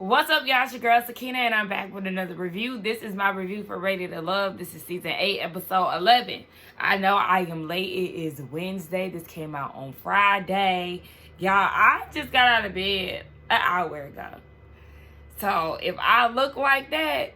What's up, y'all? It's your girl Sakina, and I'm back with another review. This is my review for Rated to Love. This is season 8, episode 11. I know I am late. It is Wednesday. This came out on Friday. Y'all, I just got out of bed an hour ago. So if I look like that,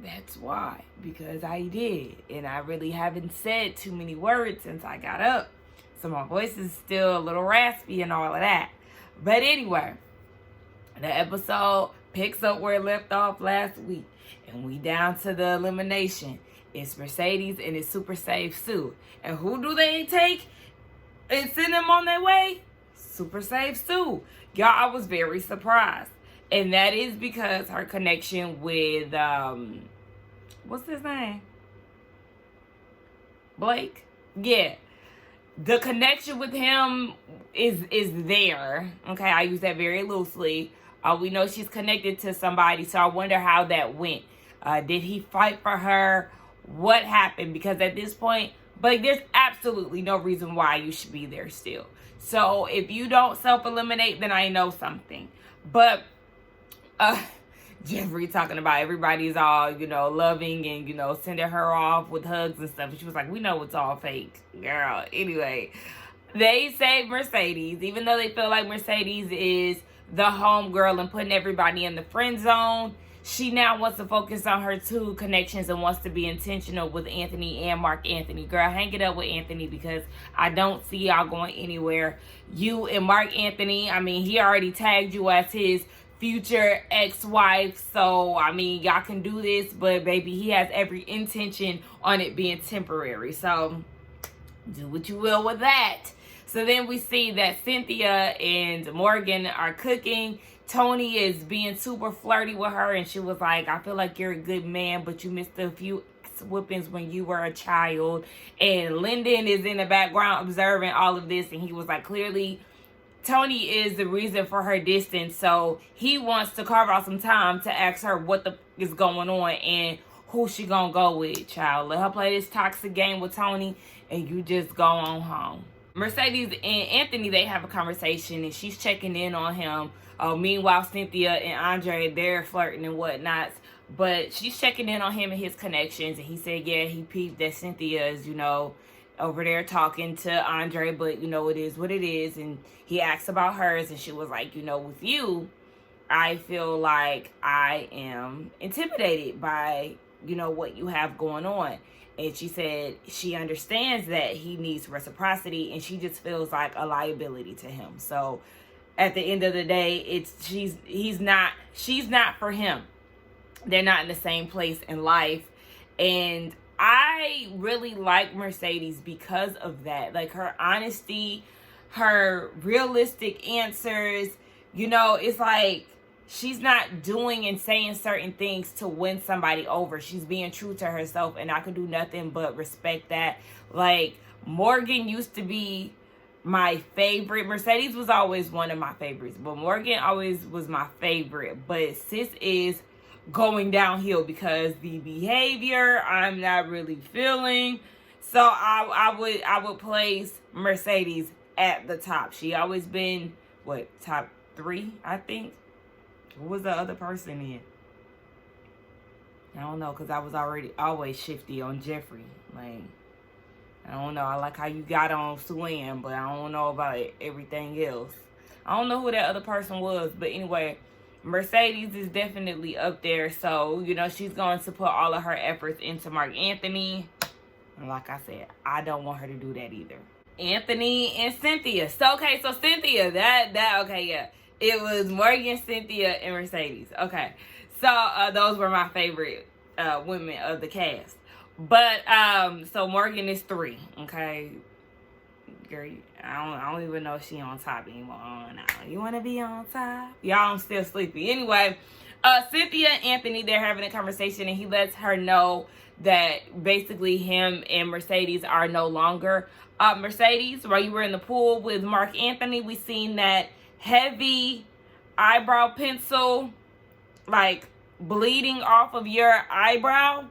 that's why. Because I did. And I really haven't said too many words since I got up. So my voice is still a little raspy and all of that. But anyway, the episode picks up where it left off last week. And we down to the elimination. It's Mercedes and it's Super Safe Sue. And who do they take and send them on their way? Super Safe Sue. Y'all, I was very surprised. And that is because her connection with, what's his name? Blake? Yeah. The connection with him is there. Okay, I use that very loosely. We know she's connected to somebody, so I wonder how that went. Did he fight for her? What happened? Because at this point, but there's absolutely no reason why you should be there still. So if you don't self-eliminate, then I know something. But Jeffrey talking about everybody's all, loving and, sending her off with hugs and stuff. And she was like, we know it's all fake, girl. Anyway, they saved Mercedes, even though they feel like Mercedes is the homegirl and putting everybody in the friend zone. She now wants to focus on her two connections and wants to be intentional with Anthony and Mark Anthony. Girl, hang it up with Anthony because I don't see y'all going anywhere. You and Mark Anthony, he already tagged you as his future ex-wife, so y'all can do this, but baby, he has every intention on it being temporary, so do what you will with that. So then we see that Cynthia and Morgan are cooking. Tony is being super flirty with her, and she was like, I feel like you're a good man, but you missed a few whippings when you were a child. And Lyndon is in the background observing all of this, and he was like, clearly Tony is the reason for her distance, so he wants to carve out some time to ask her what the is going on and who she gonna go with, child. Let her play this toxic game with Tony, and you just go on home. Mercedes and Anthony, they have a conversation, and she's checking in on him. Meanwhile, Cynthia and Andre, they're flirting and whatnot, but she's checking in on him and his connections, and he said, yeah, he peeped that Cynthia is, over there talking to Andre, but it is what it is. And he asked about hers, and she was like, with you, I feel like I am intimidated by what you have going on. And she said she understands that he needs reciprocity, and she just feels like a liability to him. So at the end of the day, she's not for him. They're not in the same place in life. And I really like Mercedes because of that. Like her honesty, her realistic answers. It's like she's not doing and saying certain things to win somebody over. She's being true to herself, and I could do nothing but respect that. Like, Morgan used to be my favorite. Mercedes was always one of my favorites, but Morgan always was my favorite. But sis is going downhill because the behavior I'm not really feeling. So I would place Mercedes at the top. She always been top 3, I think. Who was the other person in? I don't know, because I was always shifty on Jeffrey. Like, I don't know. I like how you got on Suan, but I don't know about everything else. I don't know who that other person was, but anyway, Mercedes is definitely up there. So, she's going to put all of her efforts into Mark Anthony. And like I said, I don't want her to do that either. Anthony and Cynthia. So Cynthia, okay, yeah. It was Morgan, Cynthia, and Mercedes. Okay. So, those were my favorite women of the cast. But, so Morgan is 3, okay? Girl, I don't even know if she on top anymore. No. You want to be on top? Y'all, I'm still sleepy. Anyway, Cynthia and Anthony, they're having a conversation, and he lets her know that basically him and Mercedes are no longer. Mercedes, while you were in the pool with Mark Anthony, we seen that heavy eyebrow pencil, like, bleeding off of your eyebrow.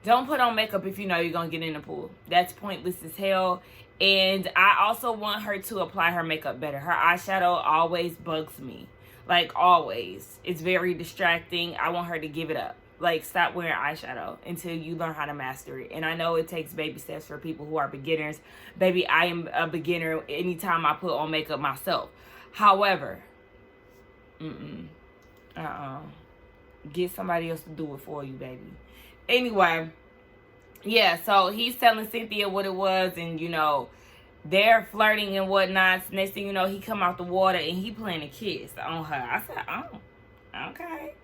Don't put on makeup if you know you're going to get in the pool. That's pointless as hell. And I also want her to apply her makeup better. Her eyeshadow always bugs me. Like, always. It's very distracting. I want her to give it up. Like, stop wearing eyeshadow until you learn how to master it. And I know it takes baby steps for people who are beginners. Baby, I am a beginner anytime I put on makeup myself. However, get somebody else to do it for you, baby. Anyway, yeah, so he's telling Cynthia what it was, and, you know, they're flirting and whatnot. So next thing you know, he come out the water and he playing a kiss on her. I said, oh, okay.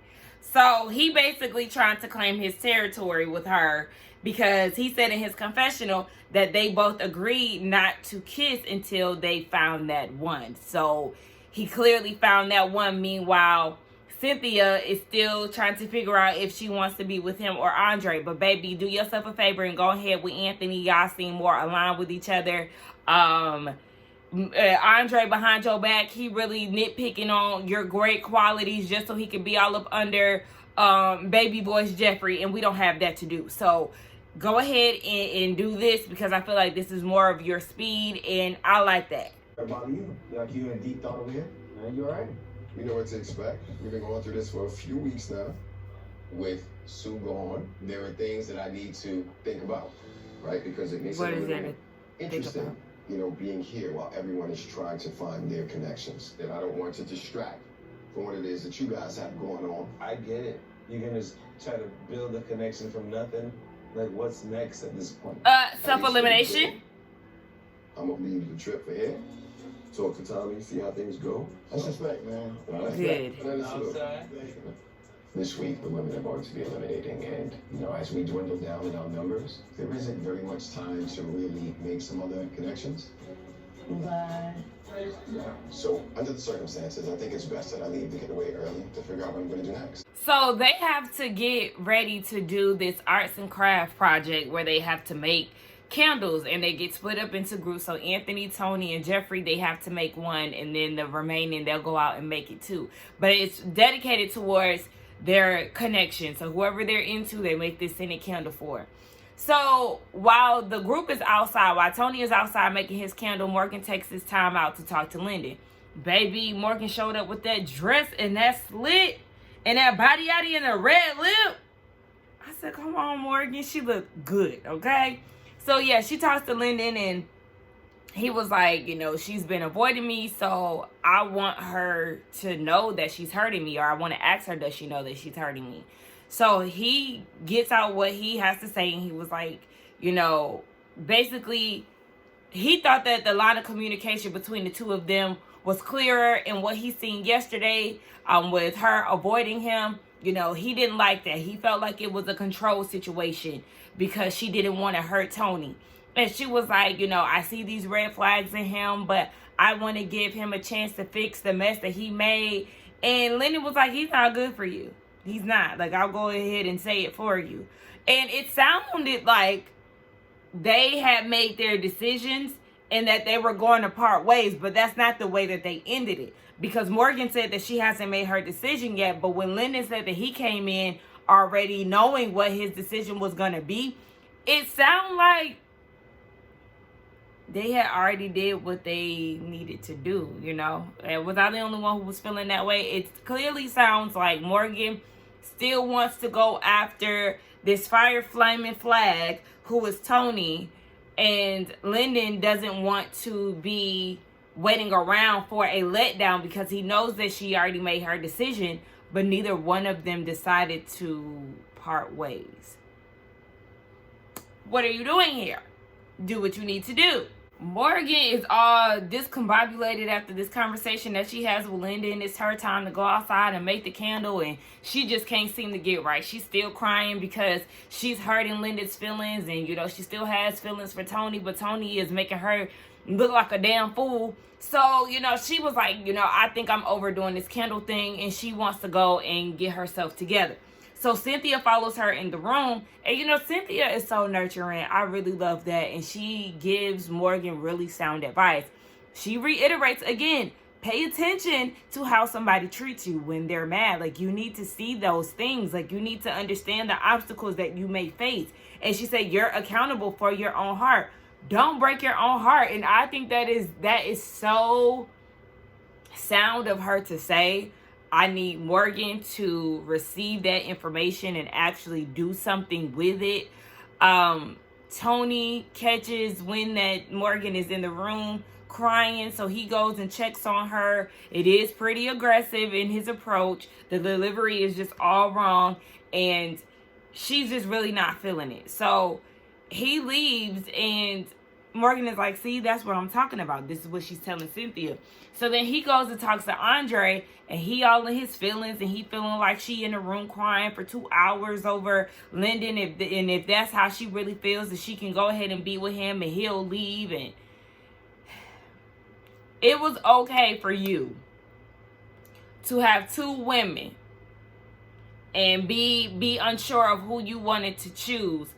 So he basically trying to claim his territory with her, because he said in his confessional that they both agreed not to kiss until they found that one. So he clearly found that one. Meanwhile, Cynthia is still trying to figure out if she wants to be with him or Andre. But baby, do yourself a favor and go ahead with Anthony. Y'all seem more aligned with each other. Andre behind your back, he really nitpicking on your great qualities just so he can be all up under baby boy's Jeffrey, and we don't have that to do. So go ahead and do this, because I feel like this is more of your speed, and I like that. What about you? Like, you in deep thought over here? You all right? You know what to expect. We've been going through this for a few weeks now. With Sue gone, there are things that I need to think about, right? Because it makes it a little interesting, you know, being here while everyone is trying to find their connections. And I don't want to distract from what it is that you guys have going on. I get it. You're gonna just try to build a connection from nothing. Like, what's next at this point? Self-elimination. I'm gonna leave the trip for here. Talk to Tommy, see how things go. That's respect, man. Good. This week, the women are going to be eliminating, and, you know, as we dwindle down in our numbers, there isn't very much time to really make some other connections. Bye. So, under the circumstances, I think it's best that I leave to get away early to figure out what I'm going to do next. So they have to get ready to do this arts and craft project where they have to make candles, and they get split up into groups. So Anthony, Tony, and Jeffrey, they have to make one, and then the remaining, they'll go out and make it too. But it's dedicated towards their connection. So whoever they're into, they make this scented candle for. So while the group is outside, while Tony is outside making his candle, Morgan takes his time out to talk to Lyndon. Baby, Morgan showed up with that dress and that slit and that body yaddy and a red lip. I said, come on, Morgan. She looked good, okay? So yeah, she talks to Lyndon, and he was like, you know, she's been avoiding me, so I want her to know that she's hurting me, or I want to ask her, does she know that she's hurting me? So he gets out what he has to say, and he was like, you know, basically, he thought that the line of communication between the two of them was clearer, and what he seen yesterday with her avoiding him, you know, he didn't like that. He felt like it was a control situation because she didn't want to hurt Tony. And she was like, you know, I see these red flags in him, but I want to give him a chance to fix the mess that he made. And Lyndon was like, he's not good for you. He's not. Like, I'll go ahead and say it for you. And it sounded like they had made their decisions and that they were going to part ways, but that's not the way that they ended it. Because Morgan said that she hasn't made her decision yet, but when Lyndon said that he came in already knowing what his decision was going to be, it sounded like they had already did what they needed to do, you know. And was I the only one who was feeling that way? It clearly sounds like Morgan still wants to go after this fire flaming flag, who is Tony, and Lyndon doesn't want to be waiting around for a letdown because he knows that she already made her decision, but neither one of them decided to part ways. What are you doing here? Do what you need to do. Morgan is all discombobulated after this conversation that she has with Lyndon. It's her time to go outside and make the candle, and she just can't seem to get right. She's still crying because she's hurting Lyndon's feelings, and, you know, she still has feelings for Tony, but Tony is making her look like a damn fool. So, you know, she was like, you know, I think I'm overdoing this candle thing, and she wants to go and get herself together. So Cynthia follows her in the room. And, you know, Cynthia is so nurturing. I really love that. And she gives Morgan really sound advice. She reiterates again, pay attention to how somebody treats you when they're mad. Like, you need to see those things. Like, you need to understand the obstacles that you may face. And she said, you're accountable for your own heart. Don't break your own heart. And I think that is so sound of her to say. I need Morgan to receive that information and actually do something with it. Tony catches when that Morgan is in the room crying, so he goes and checks on her. It is pretty aggressive in his approach. The delivery is just all wrong, and she's just really not feeling it. So he leaves, and Morgan is like, see, that's what I'm talking about. This is what she's telling Cynthia. So then he goes and talks to Andre, and he all in his feelings, and he feeling like she in the room crying for 2 hours over Lyndon. If that's how she really feels, that she can go ahead and be with him and he'll leave. And it was okay for you to have 2 women and be unsure of who you wanted to choose.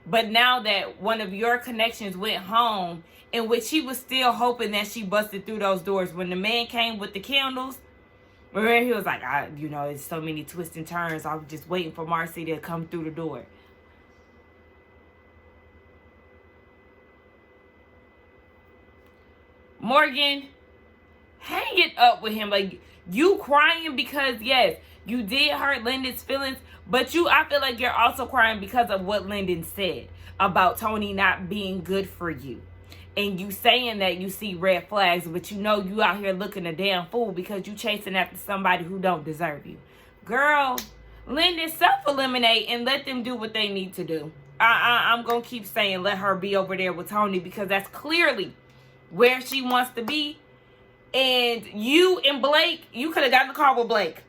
But now that one of your connections went home, in which he was still hoping that she busted through those doors. When the man came with the candles, remember, he was like, it's so many twists and turns. I was just waiting for Marcy to come through the door. Morgan, hang it up with him. Like, you crying because, yes, you did hurt Lyndon's feelings, but I feel like you're also crying because of what Lyndon said about Tony not being good for you. And you saying that you see red flags, but you know you out here looking a damn fool because you chasing after somebody who don't deserve you. Girl, Lyndon, self-eliminate and let them do what they need to do. I'm going to keep saying let her be over there with Tony because that's clearly where she wants to be. And you and Blake, you could have gotten the car with Blake.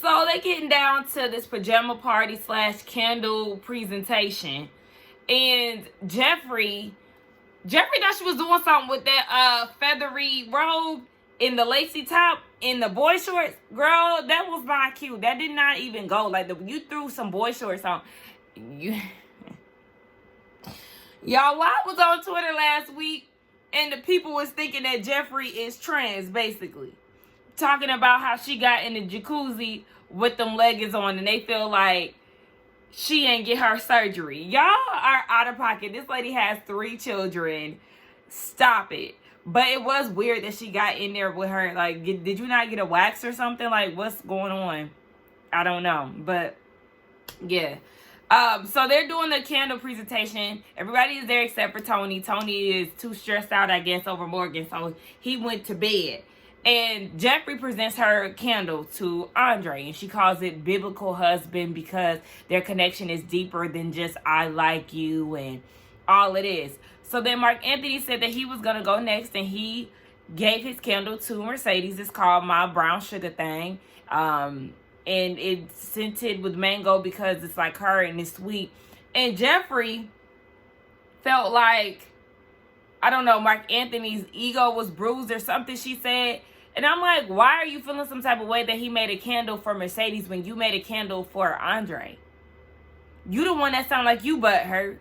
So they getting down to this pajama party / candle presentation. And Jeffrey thought she was doing something with that feathery robe in the lacy top in the boy shorts. Girl, that was not cute. That did not even go. Like, you threw some boy shorts on. Y'all, I was on Twitter last week, and the people was thinking that Jeffrey is trans, basically. Talking about how she got in the jacuzzi with them leggings on, and they feel like she ain't get her surgery. Y'all are out of pocket. This lady has 3 children. Stop it. But it was weird that she got in there with her. Like, did you not get a wax or something? Like, what's going on? I don't know. But, yeah. So they're doing the candle presentation. Everybody is there except for Tony. Tony is too stressed out, I guess, over Morgan. So he went to bed. And Jeffrey presents her candle to Andre, and she calls it Biblical Husband because their connection is deeper than just I like you and all it is. So then Mark Anthony said that he was going to go next, and he gave his candle to Mercedes. It's called My Brown Sugar Thing. And it's scented with mango because it's like her and it's sweet. And Jeffrey felt like, I don't know, Mark Anthony's ego was bruised or something, she said. And I'm like, why are you feeling some type of way that he made a candle for Mercedes when you made a candle for Andre? You the one that sound like you butt hurt.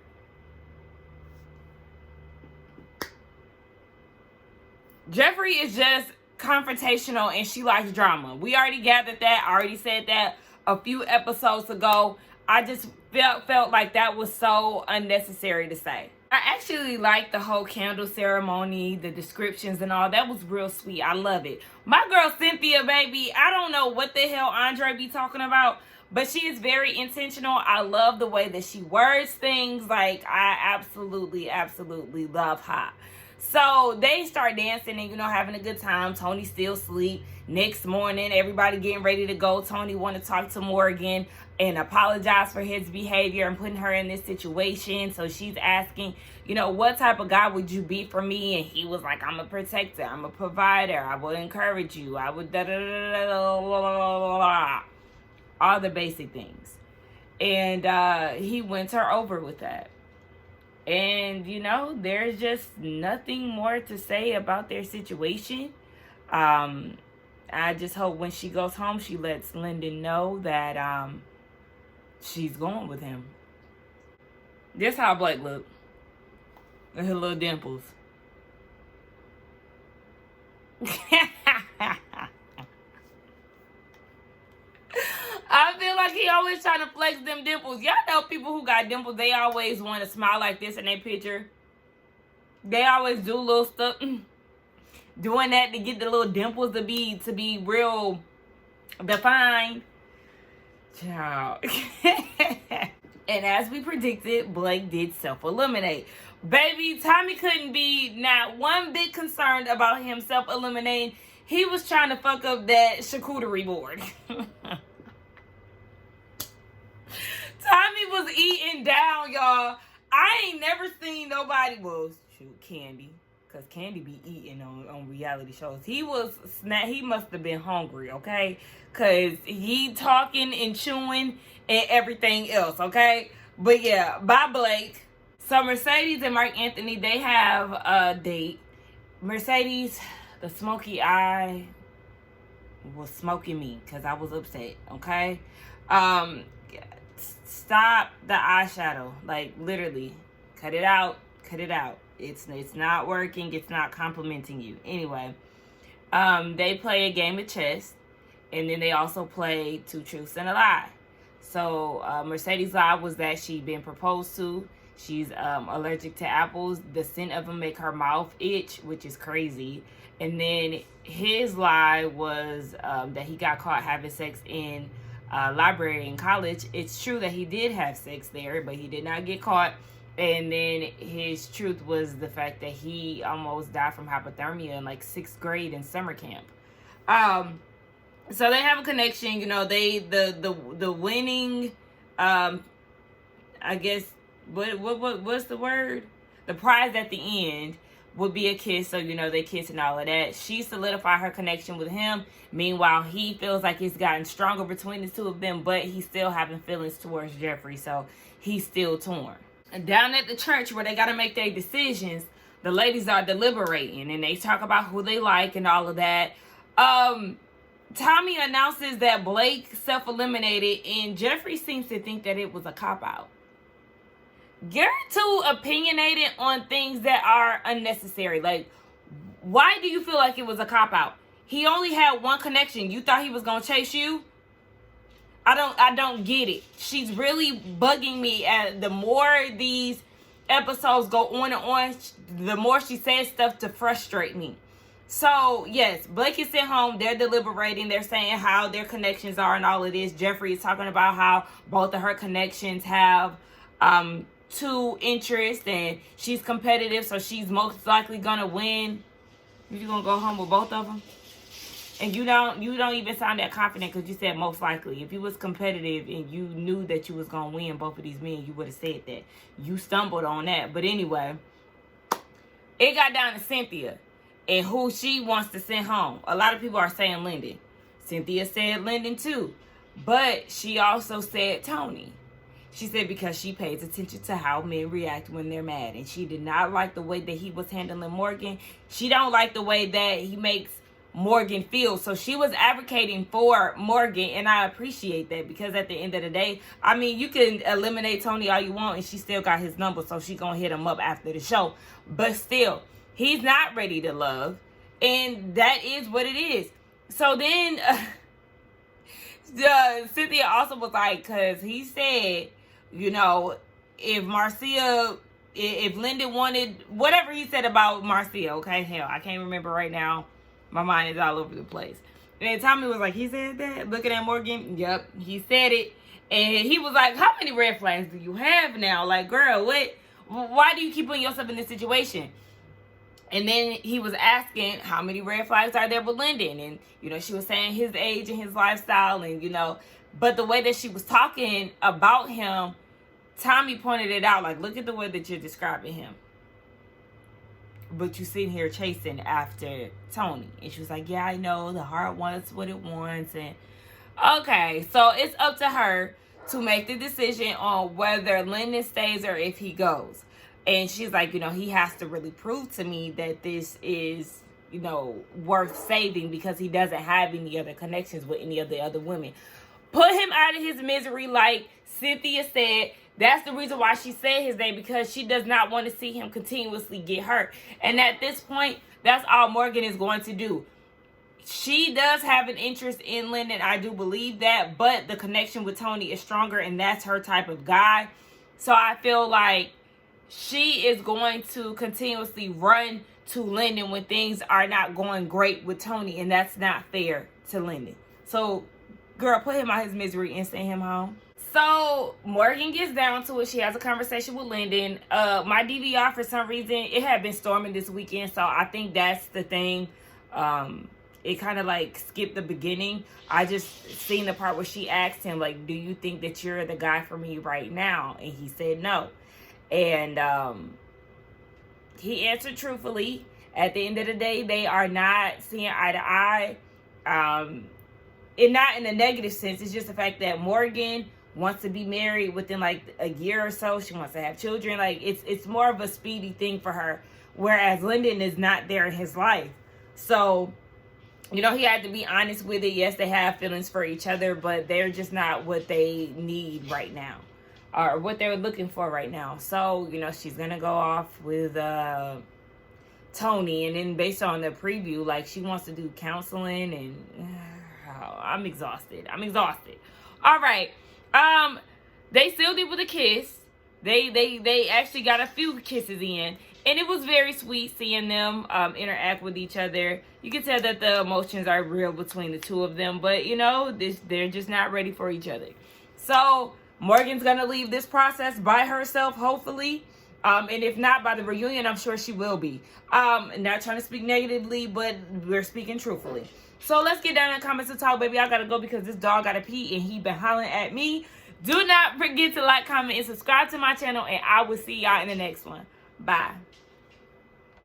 Jeffrey is just confrontational and she likes drama. We already gathered that. I already said that a few episodes ago. I just felt like that was so unnecessary to say. I actually like the whole candle ceremony, the descriptions and all. That was real sweet. I love it. My girl Cynthia, baby, I don't know what the hell Andre be talking about, but she is very intentional. I love the way that she words things. Like, I absolutely love her. So they start dancing and, having a good time. Tony still asleep. Next morning, everybody getting ready to go. Tony want to talk to Morgan and apologize for his behavior and putting her in this situation. So she's asking, what type of guy would you be for me? And he was like, I'm a protector. I'm a provider. I would encourage you. I would all the basic things. And he wins her over with that. And, there's just nothing more to say about their situation. I just hope when she goes home, she lets Lyndon know that she's going with him. This how Blake look. With her little dimples. I feel like he always trying to flex them dimples. Y'all know people who got dimples, they always want to smile like this in their picture. They always do little stuff. Doing that to get the little dimples to be real Defined. Child. And as we predicted, Blake did self-eliminate. Baby, Tommy couldn't be not one bit concerned about him self-eliminating. He was trying to fuck up that charcuterie board. Tommy was eating down, y'all. I ain't never seen nobody, well, shoot, Candy. Because Candy be eating on reality shows. He must have been hungry, okay? Because he talking and chewing and everything else, okay? But yeah, bye Blake. So Mercedes and Mark Anthony, they have a date. Mercedes, the smoky eye was smoking me because I was upset, okay? Stop the eyeshadow. Like, literally. Cut it out. Cut it out. It's not working. It's not complimenting you. Anyway, they play a game of chess. And then they also play Two Truths and a Lie. So Mercedes' lie was that she'd been proposed to. She's allergic to apples. The scent of them make her mouth itch, which is crazy. And then his lie was that he got caught having sex in a library in college. It's true that he did have sex there, but he did not get caught. And then his truth was the fact that he almost died from hypothermia in like 6th grade in summer camp. So they have a connection, you know, the winning, I guess, what's the word? The prize at the end would be a kiss. So, you know, they kiss and all of that. She solidified her connection with him. Meanwhile, he feels like it's gotten stronger between the two of them, but he's still having feelings towards Jeffrey. So he's still torn. And down at the church where they got to make their decisions, the ladies are deliberating and they talk about who they like and all of that. Tommy announces that Blake self-eliminated, and Jeffrey seems to think that it was a cop-out. You're too opinionated on things that are unnecessary. Like, why do you feel like it was a cop-out? He only had one connection. You thought he was going to chase you? I don't get it. She's really bugging me. The more these episodes go on and on, the more she says stuff to frustrate me. So, yes, Blake is sent home. They're deliberating. They're saying how their connections are and all of this. Jeffrey is talking about how both of her connections have two interests and she's competitive, so she's most likely going to win. You're going to go home with both of them? And you don't even sound that confident because you said most likely. If you was competitive and you knew that you was going to win both of these men, you would have said that. You stumbled on that. But anyway, it got down to Cynthia and who she wants to send home. A lot of people are saying Lyndon. Cynthia said Lyndon too. But she also said Tony. She said because she pays attention to how men react when they're mad. And she did not like the way that he was handling Morgan. She don't like the way that he makes Morgan feel. So she was advocating for Morgan. And I appreciate that because at the end of the day, I mean, you can eliminate Tony all you want and she still got his number. So she gonna hit him up after the show. But still, he's not ready to love. And that is what it is. So then Cynthia also was like, because he said, you know, if Lyndon wanted, whatever he said about Marcia, okay, hell, I can't remember right now. My mind is all over the place. And Tommy was like, he said that? Looking at Morgan, yep, he said it. And he was like, how many red flags do you have now? Like, girl, why do you keep putting yourself in this situation? And then he was asking how many red flags are there with Lyndon. And, you know, she was saying his age and his lifestyle and, you know, but the way that she was talking about him, Tommy pointed it out. Like, look at the way that you're describing him. But you sitting here chasing after Tony. And she was like, yeah, I know. The heart wants what it wants. And okay, so it's up to her to make the decision on whether Lyndon stays or if he goes. And she's like, you know, he has to really prove to me that this is, you know, worth saving because he doesn't have any other connections with any of the other women. Put him out of his misery, like Cynthia said. That's the reason why she said his name, because she does not want to see him continuously get hurt. And at this point, that's all Morgan is going to do. She does have an interest in Lyndon, I do believe that, but the connection with Tony is stronger, and that's her type of guy. So I feel like she is going to continuously run to Lyndon when things are not going great with Tony, and that's not fair to Lyndon. So girl, put him out his misery and send him home. So Morgan gets down to it. She has a conversation with Lyndon. My DVR, for some reason, it had been storming this weekend, so I think that's the thing. It kind of like skipped the beginning. I just seen the part where she asked him, like, do you think that you're the guy for me right now? And he said no. And he answered truthfully. At the end of the day, they are not seeing eye to eye. And not in a negative sense. It's just the fact that Morgan wants to be married within like a year or so. She wants to have children. Like it's more of a speedy thing for her. Whereas Lyndon is not there in his life. So, you know, he had to be honest with it. Yes, they have feelings for each other, but they're just not what they need right now. Or what they're looking for right now. So, you know, she's going to go off with Tony. And then based on the preview, like, she wants to do counseling. And I'm exhausted. All right. They sealed it with a kiss. They actually got a few kisses in. And it was very sweet seeing them interact with each other. You can tell that the emotions are real between the two of them. But, you know, they're just not ready for each other. So Morgan's going to leave this process by herself, hopefully. And if not, by the reunion, I'm sure she will be. Not trying to speak negatively, but we're speaking truthfully. So let's get down in the comments and talk, baby. I got to go because this dog got to pee and he been hollering at me. Do not forget to like, comment, and subscribe to my channel. And I will see y'all in the next one. Bye.